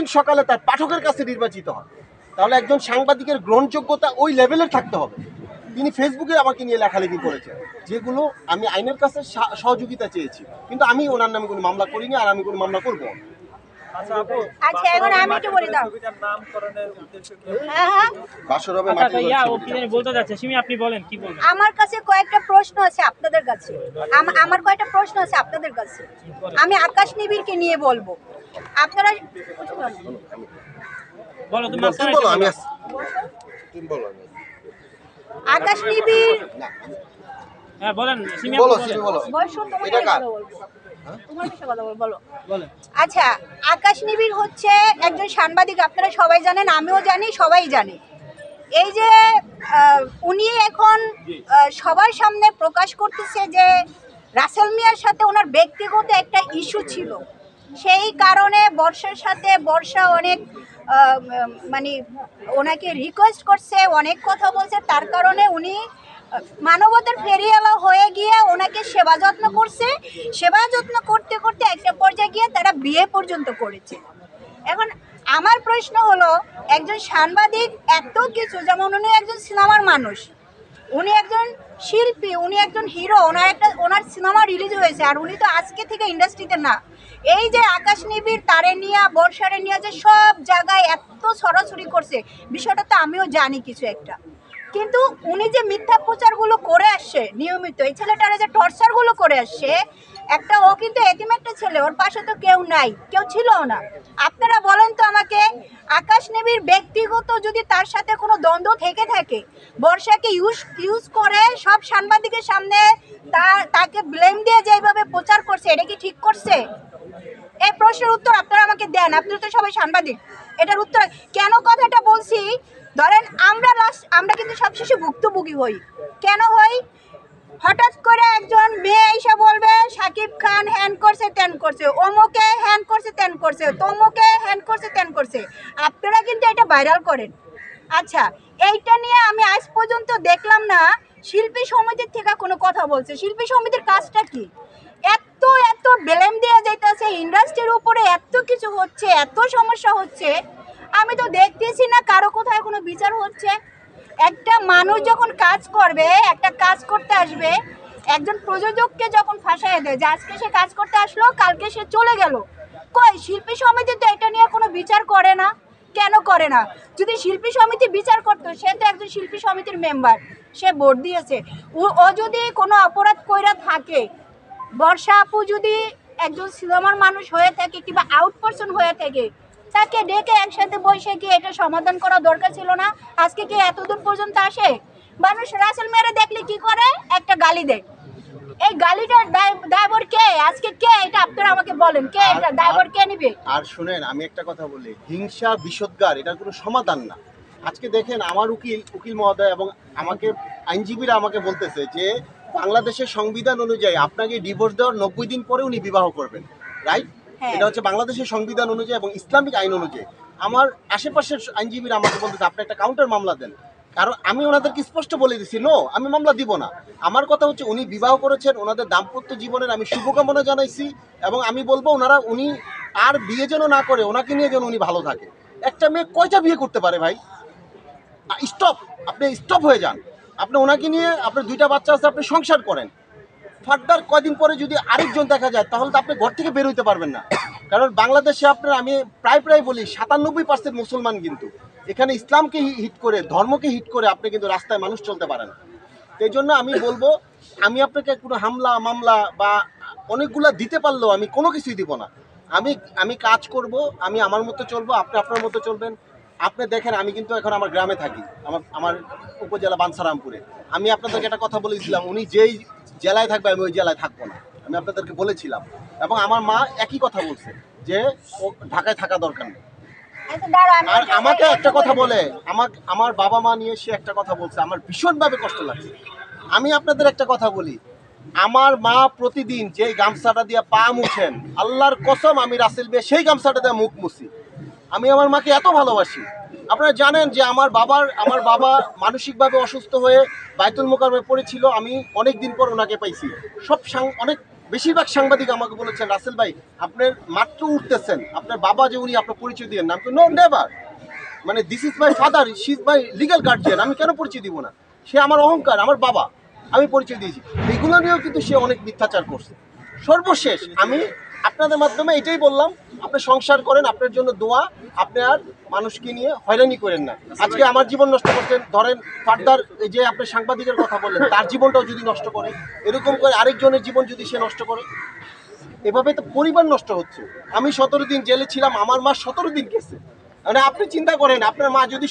প্রতিদিন সকালে তার পাঠকের কাছে নির্বাচিত হন, তাহলে একজন সাংবাদিকের গ্রহণযোগ্যতা ওই লেভেলের থাকতে হবে। তিনি ফেসবুকে আমাকে নিয়ে লেখালেখি করেছেন, যেগুলো আমি আইনের কাছে সহযোগিতা চেয়েছি, কিন্তু আমি ওনার নামে কোনো মামলা করিনি, আর আমি কোনো মামলা করবো। আচ্ছা, এখন আমি একটু বলে দাও। আমার কাছে কয়েকটা প্রশ্ন আছে আপনাদের কাছে, আমার কয়েকটা প্রশ্ন আছে আপনাদের কাছে। আমি আকাশ নিবিড়কে নিয়ে বলবো, আপনারা আকাশ নিবিড় আচ্ছা, আকাশ নিবিড় হচ্ছে একজন সাংবাদিক, আপনারা সবাই জানেন, আমিও জানি, সবাই জানে। এই যে উনি এখন সবার সামনে প্রকাশ করতেছে যে রাসেল মিয়ার সাথে ওনার ব্যক্তিগত একটা ইস্যু ছিল, সেই কারণে বর্ষা অনেক মানে ওনাকে রিকোয়েস্ট করছে, অনেক কথা বলছে, তার কারণে উনি মানবতার ফেরিওয়ালা হয়ে গিয়ে ওনাকে সেবা যত্ন করছে। সেবা যত্ন করতে করতে একটা পর্যায়ে গিয়ে তারা বিয়ে পর্যন্ত করেছে। এখন আমার প্রশ্ন হলো, একজন সাংবাদিক এত কিছু, যেমন উনি একজন সিনেমার মানুষ, উনি একজন শিল্পী, উনি একজন হিরো, ওনার সিনেমা রিলিজ হয়েছে, আর উনি তো আজকে থেকে ইন্ডাস্ট্রিতে না। এই যে আকাশ নিবিড়, তারে নিয়ে, বর্ষারে নিয়ে যে সব জায়গায় এত ছড়াছড়ি করছে, বিষয়টা তো আমিও জানি কিছু একটা। কিন্তু উনি যে মিথ্যা প্রচারগুলো করে আসছে নিয়মিত, এই ছেলেটারে যে টর্চারগুলো করে আসছে, ও কিন্তু এতিম একটা ছেলে, ওর পাশে তো কেউ নাই, কেউ ছিলও না। আপনারা বলেন তো আমাকে, আকাশ নিবিড় ব্যক্তিগত যদি তার সাথে কোনো দ্বন্দ্ব থেকে থাকে, বর্ষাকে ইউজ করে সব সাংবাদিকের সামনে তাকে ব্লেম দিয়ে যেভাবে প্রচার করছে, এটা কি ঠিক করছে? এই প্রশ্নের উত্তর আপনারা আমাকে দেন, আপনারা তো সবাই সাংবাদিক। এটার উত্তর কেন কথাটা বলছি, ধরেন আমরা কিন্তু সবশেষে ভুক্তভোগী হই। কেন হই? হঠাৎ করে একজন মেয়ে এসে বলবে শাকিব খান হ্যান করছে, ত্যান করছে, অমুকে হ্যান করছে, ত্যান করছে, তমুকে হ্যান করছে, ত্যান করছে, আপনারা কিন্তু এটা ভাইরাল করেন। আচ্ছা, এইটা নিয়ে আমি আজ পর্যন্ত দেখলাম না শিল্পী সমিতির থেকে কোনো কথা বলছে। শিল্পী সমিতির কাজটা কি? এত ব্লেম দেওয়া যাইতেছে, ইন্ডাস্ট্রির উপরে এত কিছু হচ্ছে, এত সমস্যা হচ্ছে, আমি তো দেখতেছি না কারো কোথায় কোনো বিচার হচ্ছে। একটা মানুষ যখন কাজ করবে, একটা কাজ করতে আসবে, একজন প্রযোজককে যখন ফাঁসায় দেয় যে আজকে সে কাজ করতে আসলো, কালকে সে চলে গেল, কই শিল্পী সমিতি তো এটা নিয়ে কোনো বিচার করে না। কেন করে না? যদি শিল্পী সমিতি বিচার করতো, সে তো একজন শিল্পী সমিতির মেম্বার, সে ভোট দিয়েছে, ও যদি কোনো অপরাধ কইরা থাকে, বর্ষা আপু যদি একজন সিনেমার মানুষ হয়ে থাকে কিংবা আউট পারসন হয়ে থাকে, তাকে ডেকে একসাথে বসে কি এটা সমাধান করা দরকার ছিল না? আজকে কি এতদূর পর্যন্ত আসে? মানুষ রাসেল মেরে দেখলে কি করে? একটা গালি দেয়। এই গালিটার দায়ভার কে? আজকে কে? এটা আপনারা আমাকে বলেন, কে এটা দায়ভার কে নেবে? আর শুনেন, আমি একটা কথা বলি, হিংসা বিষোদ্গার এটার কোনো সমাধান না। আজকে দেখেন, আমার উকিল মহোদয় এবং আইনজীবীরা আমাকে বলতেছে যে বাংলাদেশের সংবিধান অনুযায়ী আপনাকে ডিভোর্স দেওয়ার 90 দিন পরে উনি বিবাহ করবেন, রাইট? এটা হচ্ছে বাংলাদেশের সংবিধান অনুযায়ী এবং ইসলামিক আইন অনুযায়ী। আমার আশেপাশের আইনজীবীরা আমাকে বলতেছে আপনি একটা কাউন্টার মামলা দেন, কারণ আমি ওনাদেরকে স্পষ্ট বলে দিচ্ছি নো, আমি মামলা দিব না। আমার কথা হচ্ছে উনি বিবাহ করেছেন, ওনাদের দাম্পত্য জীবনের আমি শুভকামনা জানাইছি, এবং আমি বলবো উনি আর বিয়ে যেন না করে, ওনাকে নিয়ে যেন উনি ভালো থাকে। একটা মেয়ে কয়টা বিয়ে করতে পারে ভাই? আপনি স্টপ হয়ে যান। আপনি ওনাকে নিয়ে, আপনার 2টা বাচ্চা আছে, আপনি সংসার করেন। ফার্দার কয়দিন পরে যদি আরেকজন দেখা যায়, তাহলে তো আপনি ঘর থেকে বের হইতে পারবেন না। কারণ বাংলাদেশে আমি প্রায় বলি 97% মুসলমান, কিন্তু এখানে ইসলামকে হিট করে, ধর্মকে হিট করে আপনি কিন্তু রাস্তায় মানুষ চলতে পারেন। এই জন্য আমি বলবো, আমি আপনাকে কোনো মামলা বা অনেকগুলা দিতে পারলেও আমি কোনো কিছুই দিব না। আমি কাজ করব, আমি আমার মতো চলবো, আপনি আপনার মতো চলবেন। আপনি দেখেন, আমি কিন্তু এখন আমার গ্রামে থাকি, আমার উপজেলা বাঞ্ছারামপুরে। আমি আপনাদেরকে একটা কথা বলেছিলাম, উনি যেই জেলায় থাকবে আমি ওই জেলায় থাকবো না, আমি আপনাদেরকে বলেছিলাম। এবং আমার মা একই কথা বলছে যে ও ঢাকায় থাকা দরকার নেই। আর আমাকে একটা কথা বলে, আমার বাবা মা নিয়ে সে একটা কথা বলছে, আমার ভীষণভাবে কষ্ট লাগছে। আমি আপনাদের একটা কথা বলি, আমার মা প্রতিদিন যে গামছাটা দিয়ে পা মুছেন, আল্লাহর কসম আমি রাসেল ভাই সেই গামছাটা দিয়ে মুখ মুছি। আমি আমার মাকে এত ভালোবাসি। আপনারা জানেন যে আমার বাবা মানসিকভাবে অসুস্থ হয়ে বাইতুল মোকাররমে পড়েছিল, আমি অনেক দিন পর ওনাকে পাইছি। অনেক বেশিরভাগ সাংবাদিক আমাকে বলেছেন, রাসেল ভাই আপনার মাত্র উঠতেছেন, আপনার বাবা যে উনি আপনার পরিচয় দিয়ে নাম, নো নেভার, মানে this is my father, she is my legal guardian, আমি কেন পরিচয় দিব না? সে আমার অহংকার, আমার বাবা, আমি পরিচয় দিয়েছি। এগুলো নিয়েও কিন্তু সে অনেক মিথ্যাচার করছে। সর্বশেষ আমি আপনাদের মাধ্যমে এটাই বললাম, আপনি সংসার করেন, আপনার জন্য দোয়া, আপনি আর মানুষকে নিয়ে হয়রানি করেন না। আজকে আমার জীবন নষ্ট করছেন, ধরেন ফার্দার এই যে আপনি সাংবাদিকের কথা বললেন, তার জীবনটাও যদি নষ্ট করে, এরকম করে আরেকজনের জীবন যদি সে নষ্ট করে, এভাবে তো পরিবার নষ্ট হচ্ছে। আমি 17 দিন জেলে ছিলাম, আমার মা 17 দিন গেছে। মানে আপনি চিন্তা করেন, আপনার মা যদি